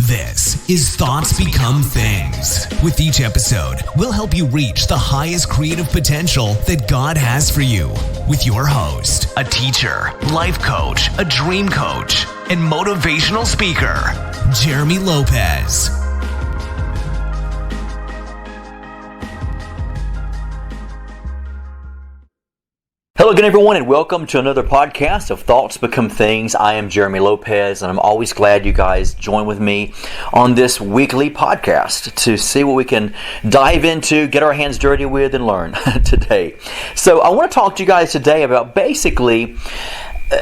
This is Thoughts Become Things. With each episode, we'll help you reach the highest creative potential that God has for you. With your host, a teacher, life coach, a dream coach, and motivational speaker, Jeremy Lopez. Hello again, everyone, and welcome to another podcast of Thoughts Become Things. I am Jeremy Lopez, and I'm always glad you guys join with me on this weekly podcast to see what we can dive into, get our hands dirty with, and learn today. So I want to talk to you guys today about basically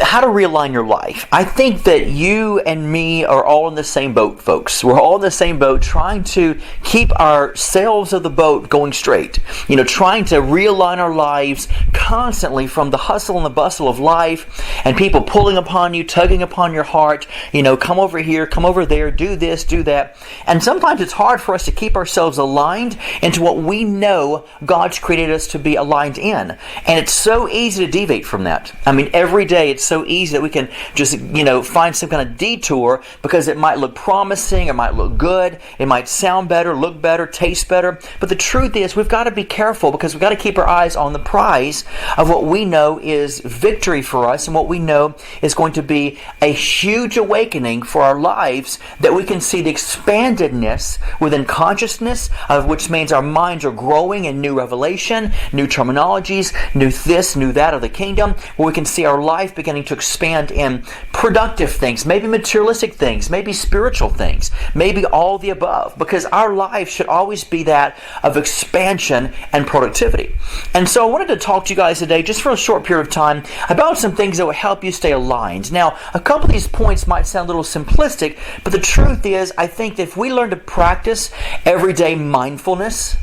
how to realign your life. I think that you and me are all in the same boat, folks. We're all in the same boat trying to keep our sails of the boat going straight. Trying to realign our lives constantly from the hustle and the bustle of life and people pulling upon you, tugging upon your heart, come over here, come over there, do this, do that. And sometimes it's hard for us to keep ourselves aligned into what we know God's created us to be aligned in. And it's so easy to deviate from that. Every day it's so easy that we can just, find some kind of detour because it might look promising, it might look good, it might sound better, look better, taste better. But the truth is we've got to be careful because we've got to keep our eyes on the prize of what we know is victory for us and what we know is going to be a huge awakening for our lives, that we can see the expandedness within consciousness, of which means our minds are growing in new revelation, new terminologies, new this, new that of the kingdom, where we can see our life beginning to expand in productive things, maybe materialistic things, maybe spiritual things, maybe all the above, because our life should always be that of expansion and productivity. And so I wanted to talk to you guys today, just for a short period of time, about some things that will help you stay aligned. Now, a couple of these points might sound a little simplistic, but the truth is, I think that if we learn to practice everyday mindfulness,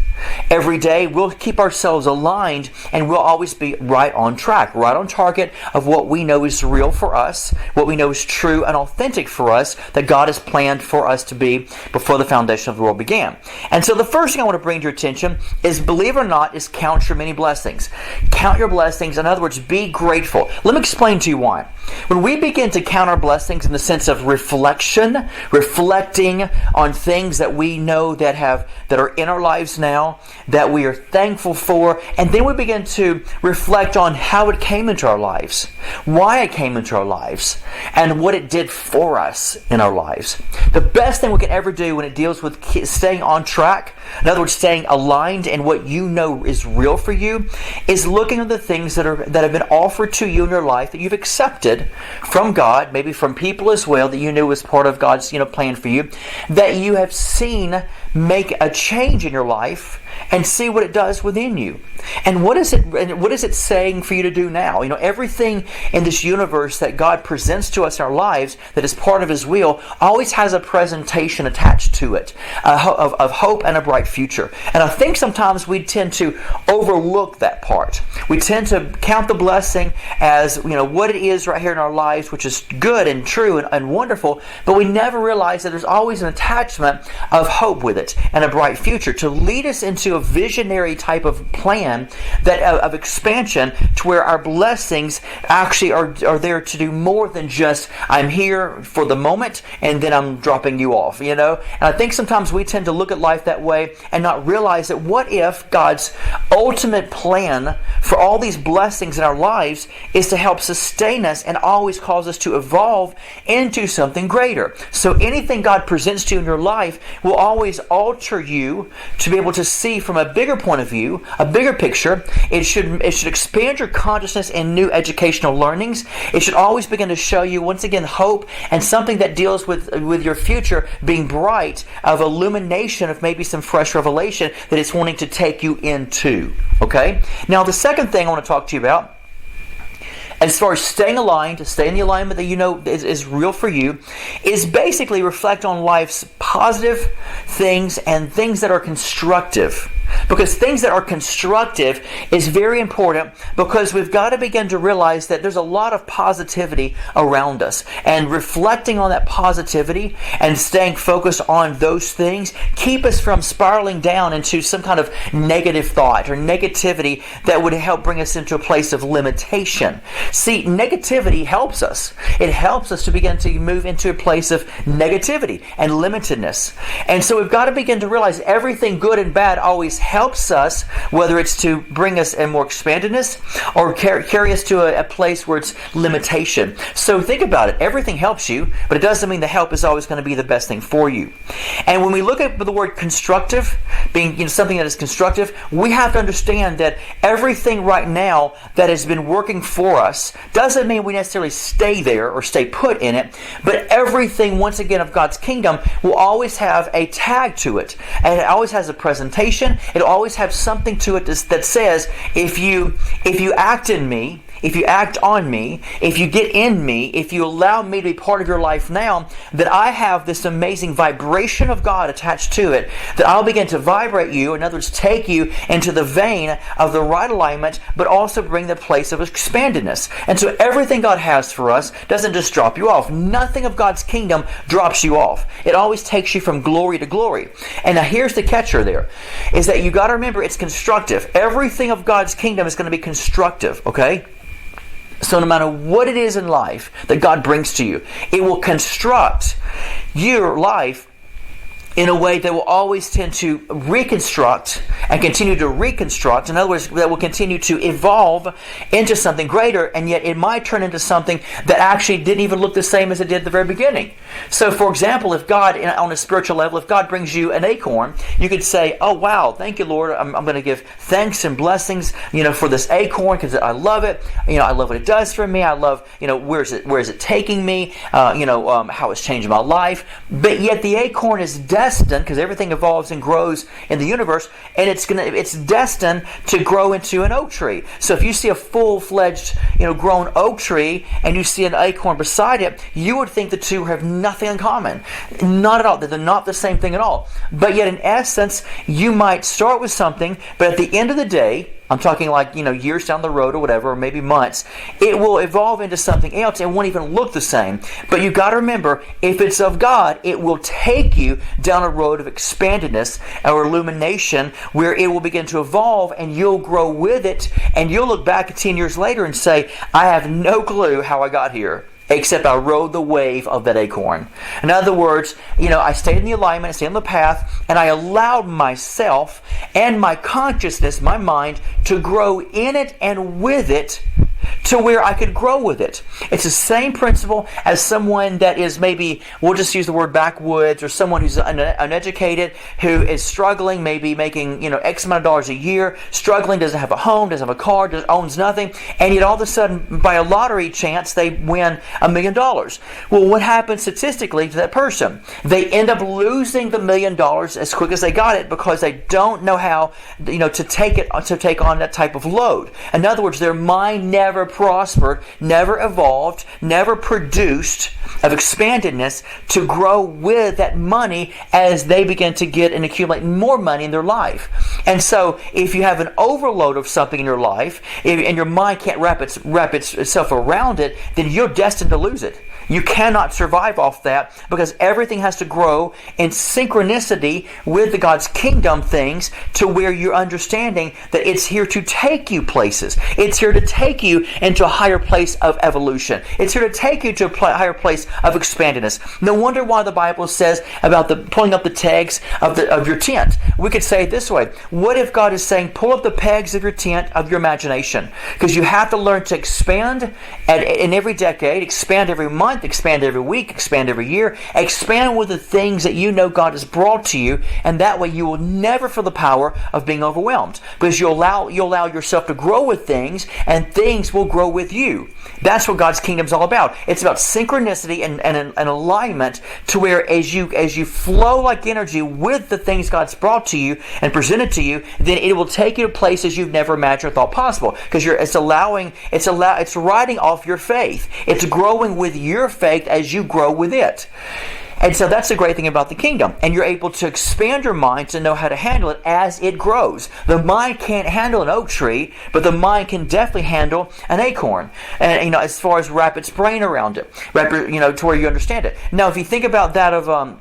every day, we'll keep ourselves aligned and we'll always be right on track, right on target of what we know is real for us, what we know is true and authentic for us, that God has planned for us to be before the foundation of the world began. And so the first thing I want to bring to your attention is, believe it or not, is count your many blessings. Count your blessings. In other words, be grateful. Let me explain to you why. When we begin to count our blessings in the sense of reflecting on things that we know that are in our lives now, that we are thankful for, and then we begin to reflect on how it came into our lives, why it came into our lives, and what it did for us in our lives. The best thing we can ever do when it deals with staying on track, in other words, staying aligned in what you know is real for you, is looking at the things that have been offered to you in your life that you've accepted from God, maybe from people as well that you knew was part of God's plan for you, that you have seen make a change in your life, and see what it does within you. And what is it saying for you to do now? Everything in this universe that God presents to us in our lives that is part of His will always has a presentation attached to it of hope and a bright future. And I think sometimes we tend to overlook that part. We tend to count the blessing as what it is right here in our lives, which is good and true and wonderful, but we never realize that there's always an attachment of hope with it and a bright future to lead us into a visionary type of plan of expansion, to where our blessings actually are there to do more than just, I'm here for the moment and then I'm dropping you off, And I think sometimes we tend to look at life that way and not realize that what if God's ultimate plan for all these blessings in our lives is to help sustain us and always cause us to evolve into something greater. So anything God presents to you in your life will always alter you to be able to see from a bigger point of view, a bigger picture. It should expand your consciousness in new educational learnings. It should always begin to show you, once again, hope and something that deals with your future being bright, of illumination, of maybe some fresh revelation that it's wanting to take you into. Okay? Now, the second thing I want to talk to you about, as far as staying aligned, to stay in the alignment that is real for you, is basically reflect on life's positive things and things that are constructive. Because things that are constructive is very important, because we've got to begin to realize that there's a lot of positivity around us. And reflecting on that positivity and staying focused on those things keep us from spiraling down into some kind of negative thought or negativity that would help bring us into a place of limitation. See, negativity helps us. It helps us to begin to move into a place of negativity and limitedness. And so we've got to begin to realize everything good and bad always helps us, whether it's to bring us a more expandedness or carry us to a place where it's limitation. So think about it. Everything helps you, but it doesn't mean the help is always going to be the best thing for you. And when we look at the word constructive, being something that is constructive, we have to understand that everything right now that has been working for us doesn't mean we necessarily stay there or stay put in it, but everything, once again, of God's kingdom will always have a tag to it. And it always has a presentation. It'll always have something to it that says, if you act in me, if you act on me, if you get in me, if you allow me to be part of your life now, that I have this amazing vibration of God attached to it, that I'll begin to vibrate you, in other words, take you into the vein of the right alignment, but also bring the place of expandedness. And so everything God has for us doesn't just drop you off. Nothing of God's kingdom drops you off. It always takes you from glory to glory. And now here's the catcher there, is that you got to remember it's constructive. Everything of God's kingdom is going to be constructive, okay? So no matter what it is in life that God brings to you, it will construct your life in a way that will always tend to reconstruct and continue to reconstruct. In other words, that will continue to evolve into something greater, and yet it might turn into something that actually didn't even look the same as it did at the very beginning. So, for example, if God, on a spiritual level, if God brings you an acorn, you could say, oh, wow, thank you, Lord. I'm going to give thanks and blessings, for this acorn, because I love it. I love what it does for me. I love, where is it taking me? How it's changing my life. But yet the acorn is destined, because everything evolves and grows in the universe, and it's destined to grow into an oak tree. So if you see a full-fledged, grown oak tree, and you see an acorn beside it, you would think the two have nothing in common. Not at all. They're not the same thing at all. But yet, in essence, you might start with something, but at the end of the day, I'm talking like, years down the road or whatever, or maybe months, it will evolve into something else and won't even look the same. But you've got to remember, if it's of God, it will take you down a road of expandedness or illumination where it will begin to evolve and you'll grow with it, and you'll look back 10 years later and say, I have no clue how I got here, except I rode the wave of that acorn. In other words, I stayed in the alignment, I stayed on the path, and I allowed myself and my consciousness, my mind, to grow in it and with it to where I could grow with it. It's the same principle as someone that is maybe, we'll just use the word backwoods, or someone who's uneducated, who is struggling, maybe making, X amount of dollars a year, struggling, doesn't have a home, doesn't have a car, owns nothing, and yet all of a sudden, by a lottery chance, they win $1 million. Well, what happens statistically to that person? They end up losing the $1 million as quick as they got it, because they don't know how, to take on that type of load. In other words, their mind never prospered, never evolved, never produced of expandedness to grow with that money as they begin to get and accumulate more money in their life. And so if you have an overload of something in your life and your mind can't wrap itself around it, then you're destined to lose it. You cannot survive off that, because everything has to grow in synchronicity with the God's kingdom things, to where you're understanding that it's here to take you places. It's here to take you into a higher place of evolution. It's here to take you to a higher place of expandedness. No wonder why the Bible says about pulling up the pegs of your tent. We could say it this way. What if God is saying, pull up the pegs of your tent of your imagination? Because you have to learn to expand in every decade, expand every month, expand every week, expand every year, expand with the things that you know God has brought to you, and that way you will never feel the power of being overwhelmed, because you'll allow yourself to grow with things, and things will grow with you. That's what God's kingdom is all about. It's about synchronicity and alignment, to where as you flow like energy with the things God's brought to you and presented to you, then it will take you to places you've never imagined or thought possible, because it's riding off your faith. It's growing with your faith as you grow with it. And so that's the great thing about the kingdom. And you're able to expand your mind to know how to handle it as it grows. The mind can't handle an oak tree, but the mind can definitely handle an acorn. And, as far as wrap its brain around it, to where you understand it. Now, if you think about that of...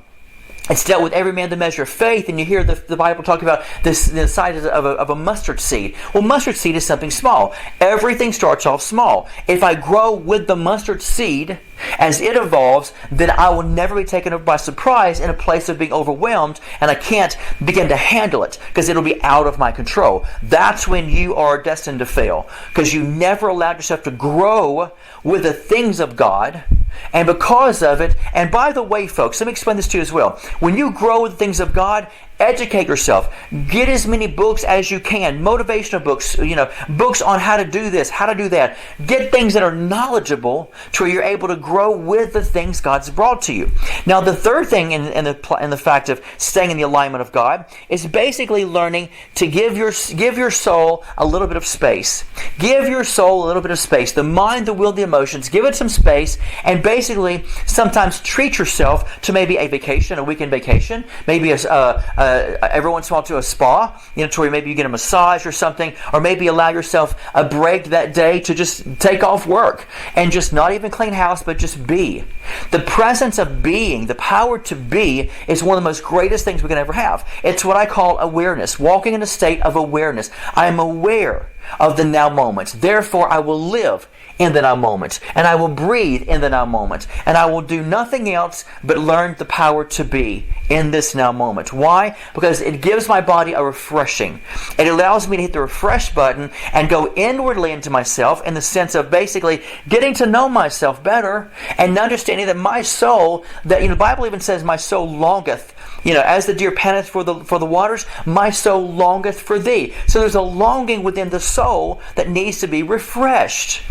It's dealt with every man the measure of faith, and you hear the Bible talk about the size of a mustard seed. Well, mustard seed is something small. Everything starts off small. If I grow with the mustard seed, as it evolves, then I will never be taken by surprise in a place of being overwhelmed, and I can't begin to handle it because it'll be out of my control. That's when you are destined to fail, because you never allowed yourself to grow with the things of God. And because of it, and by the way, folks, let me explain this to you as well. When you grow with the things of God, educate yourself. Get as many books as you can. Motivational books, books on how to do this, how to do that. Get things that are knowledgeable to where you're able to grow with the things God's brought to you. Now, the third thing in the fact of staying in the alignment of God is basically learning to give your soul a little bit of space. Give your soul a little bit of space. The mind, the will, the emotions. Give it some space, and basically sometimes treat yourself to maybe a vacation, a weekend vacation, maybe every once in a while to a spa, to where maybe you get a massage or something, or maybe allow yourself a break that day to just take off work and just not even clean house, but just be. The presence of being, the power to be, is one of the most greatest things we can ever have. It's what I call awareness, walking in a state of awareness. I am aware of the now moments. Therefore, I will live in the now moment, and I will breathe in the now moment, and I will do nothing else but learn the power to be in this now moment. Why? Because it gives my body a refreshing. It allows me to hit the refresh button and go inwardly into myself, in the sense of basically getting to know myself better and understanding that my soul, that the Bible even says, my soul longeth. As the deer panteth for the waters, my soul longeth for thee. So there's a longing within the soul that needs to be refreshed.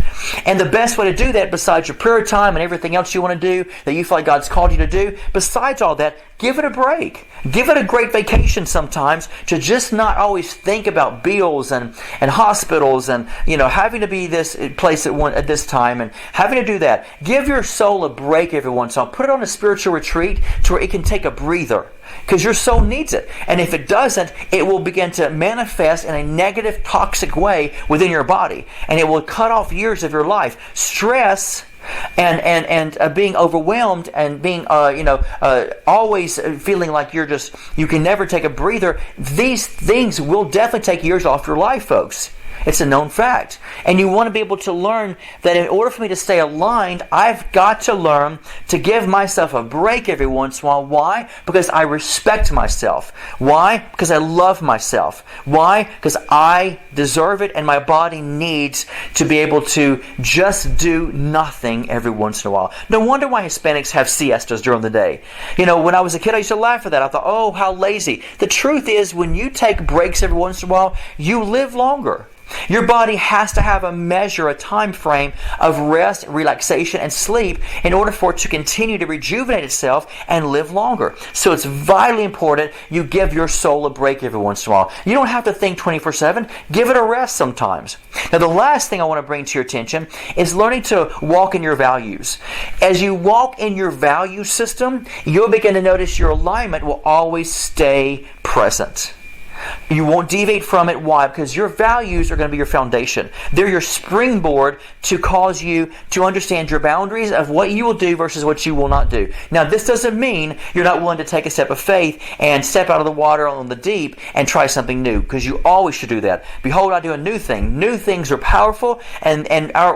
And the best way to do that, besides your prayer time and everything else you want to do, that you feel like God's called you to do, besides all that, give it a break. Give it a great vacation sometimes, to just not always think about bills and hospitals and having to be this place at this time and having to do that. Give your soul a break every once in a while. Put it on a spiritual retreat to where it can take a breather, because your soul needs it. And if it doesn't, it will begin to manifest in a negative, toxic way within your body, and it will cut off years of your life. Stress and being overwhelmed and being always feeling like you can never take a breather. These things will definitely take years off your life, folks. It's a known fact. And you want to be able to learn that in order for me to stay aligned, I've got to learn to give myself a break every once in a while. Why? Because I respect myself. Why? Because I love myself. Why? Because I deserve it, and my body needs to be able to just do nothing every once in a while. No wonder why Hispanics have siestas during the day. When I was a kid, I used to laugh at that. I thought, oh, how lazy. The truth is, when you take breaks every once in a while, you live longer. Your body has to have a measure, a time frame of rest, relaxation, and sleep in order for it to continue to rejuvenate itself and live longer. So it's vitally important you give your soul a break every once in a while. You don't have to think 24/7. Give it a rest sometimes. Now, the last thing I want to bring to your attention is learning to walk in your values. As you walk in your value system, you'll begin to notice your alignment will always stay present. You won't deviate from it. Why? Because your values are going to be your foundation. They're your springboard to cause you to understand your boundaries of what you will do versus what you will not do. Now, this doesn't mean you're not willing to take a step of faith and step out of the water on the deep and try something new, because you always should do that. Behold, I do a new thing. New things are powerful, and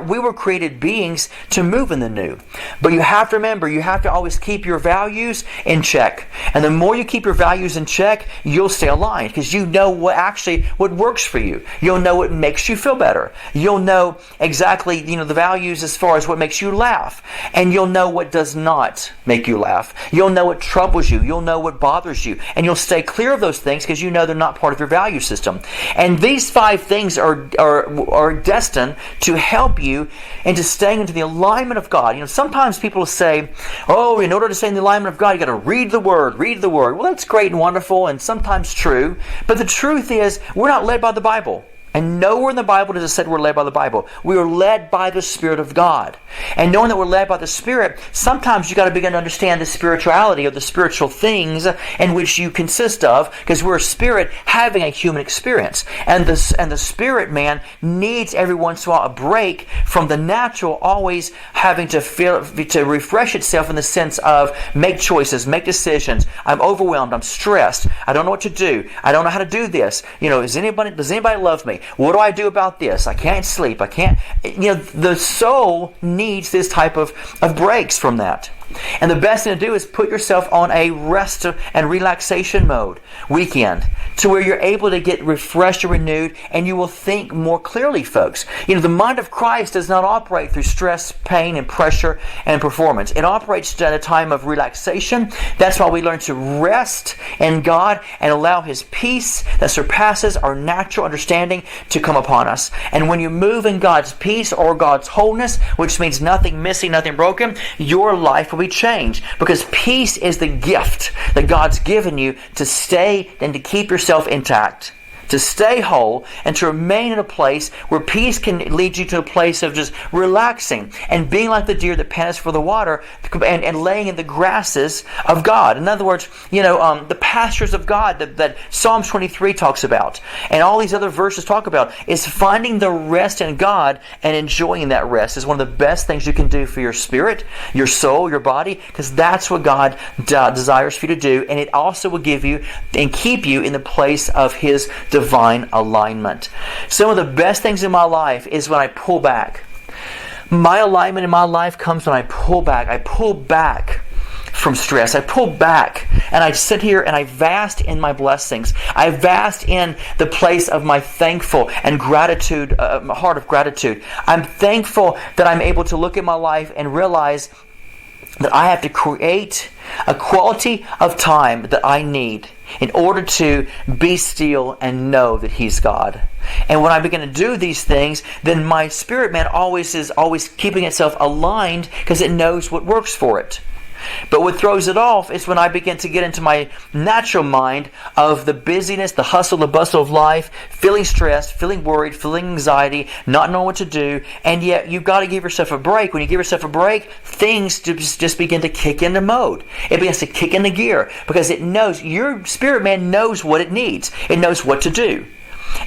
we were created beings to move in the new. But you have to remember, you have to always keep your values in check. And the more you keep your values in check, you'll stay aligned, because you know what works for you. You'll know what makes you feel better. You'll know exactly the values as far as what makes you laugh, and you'll know what does not make you laugh. You'll know what troubles you. You'll know what bothers you, and you'll stay clear of those things because you know they're not part of your value system. And these 5 things are destined to help you into staying into the alignment of God. Sometimes people say, "Oh, in order to stay in the alignment of God, you got to read the Word. Read the Word." Well, that's great and wonderful, and sometimes true. But the truth is, we're not led by the Bible. And nowhere in the Bible does it say we're led by the Bible. We are led by the Spirit of God. And knowing that we're led by the Spirit, sometimes you got to begin to understand the spirituality of the spiritual things in which you consist of, because we're a spirit having a human experience. And the spirit man needs every once in a while a break from the natural, always having to refresh itself in the sense of make choices, make decisions. I'm overwhelmed. I'm stressed. I don't know what to do. I don't know how to do this. Does anybody love me? What do I do about this? I can't sleep. I can't. The soul needs this type of breaks from that. And the best thing to do is put yourself on a rest and relaxation mode weekend to where you're able to get refreshed and renewed, and you will think more clearly, folks. The mind of Christ does not operate through stress, pain, and pressure and performance. It operates at a time of relaxation. That's why we learn to rest in God and allow His peace that surpasses our natural understanding to come upon us. And when you move in God's peace or God's wholeness, which means nothing missing, nothing broken, your life will be changed, because peace is the gift that God's given you to stay and to keep yourself intact, to stay whole, and to remain in a place where peace can lead you to a place of just relaxing and being like the deer that panteth for the water, and laying in the grasses of God. In other words, the pastures of God that Psalms 23 talks about, and all these other verses talk about, is finding the rest in God and enjoying that rest is one of the best things you can do for your spirit, your soul, your body, because that's what God desires for you to do, and it also will give you and keep you in the place of His divine alignment. Some of the best things in my life is when I pull back. My alignment in my life comes when I pull back. I pull back from stress. I pull back and I sit here and I vast in my blessings. I vast in the place of my thankful and gratitude, my heart of gratitude. I'm thankful that I'm able to look at my life and realize that I have to create a quality of time that I need in order to be still and know that He's God. And when I begin to do these things, then my spirit man is always keeping itself aligned, because it knows what works for it. But what throws it off is when I begin to get into my natural mind of the busyness, the hustle, the bustle of life, feeling stressed, feeling worried, feeling anxiety, not knowing what to do, and yet you've got to give yourself a break. When you give yourself a break, things just begin to kick into mode. It begins to kick into gear, because it knows, your spirit man knows what it needs. It knows what to do.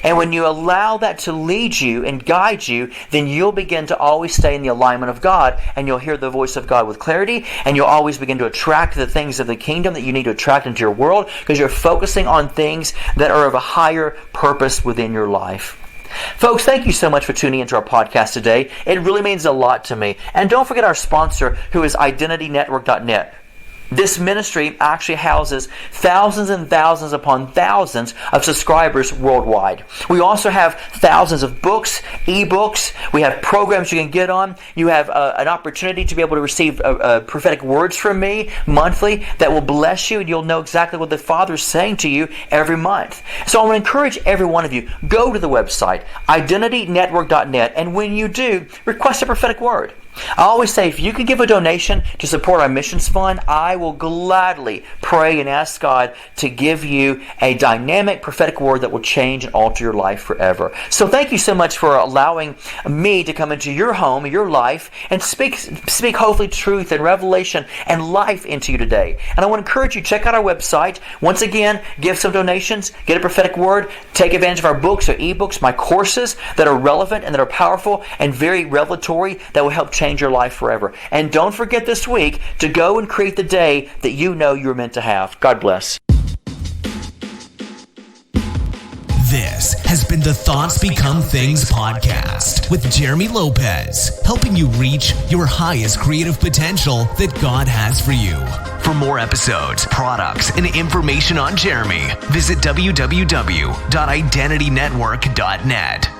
And when you allow that to lead you and guide you, then you'll begin to always stay in the alignment of God, and you'll hear the voice of God with clarity, and you'll always begin to attract the things of the kingdom that you need to attract into your world, because you're focusing on things that are of a higher purpose within your life. Folks, thank you so much for tuning into our podcast today. It really means a lot to me. And don't forget our sponsor, who is IdentityNetwork.net. This ministry actually houses thousands and thousands upon thousands of subscribers worldwide. We also have thousands of books, ebooks. We have programs you can get on. You have an opportunity to be able to receive prophetic words from me monthly that will bless you, and you'll know exactly what the Father is saying to you every month. So I want to encourage every one of you, go to the website, IdentityNetwork.net, and when you do, request a prophetic word. I always say, if you can give a donation to support our missions fund, I will gladly pray and ask God to give you a dynamic prophetic word that will change and alter your life forever. So thank you so much for allowing me to come into your home, your life, and speak hopefully truth and revelation and life into you today. And I want to encourage you, check out our website. Once again, give some donations, get a prophetic word, take advantage of our books or ebooks, my courses that are relevant and that are powerful and very revelatory that will help change your life forever. And don't forget this week to go and create the day that you know you're meant to have. God bless. This has been the Thoughts Become Things podcast with Jeremy Lopez, helping you reach your highest creative potential that God has for you. For more episodes, products, and information on Jeremy, visit www.identitynetwork.net.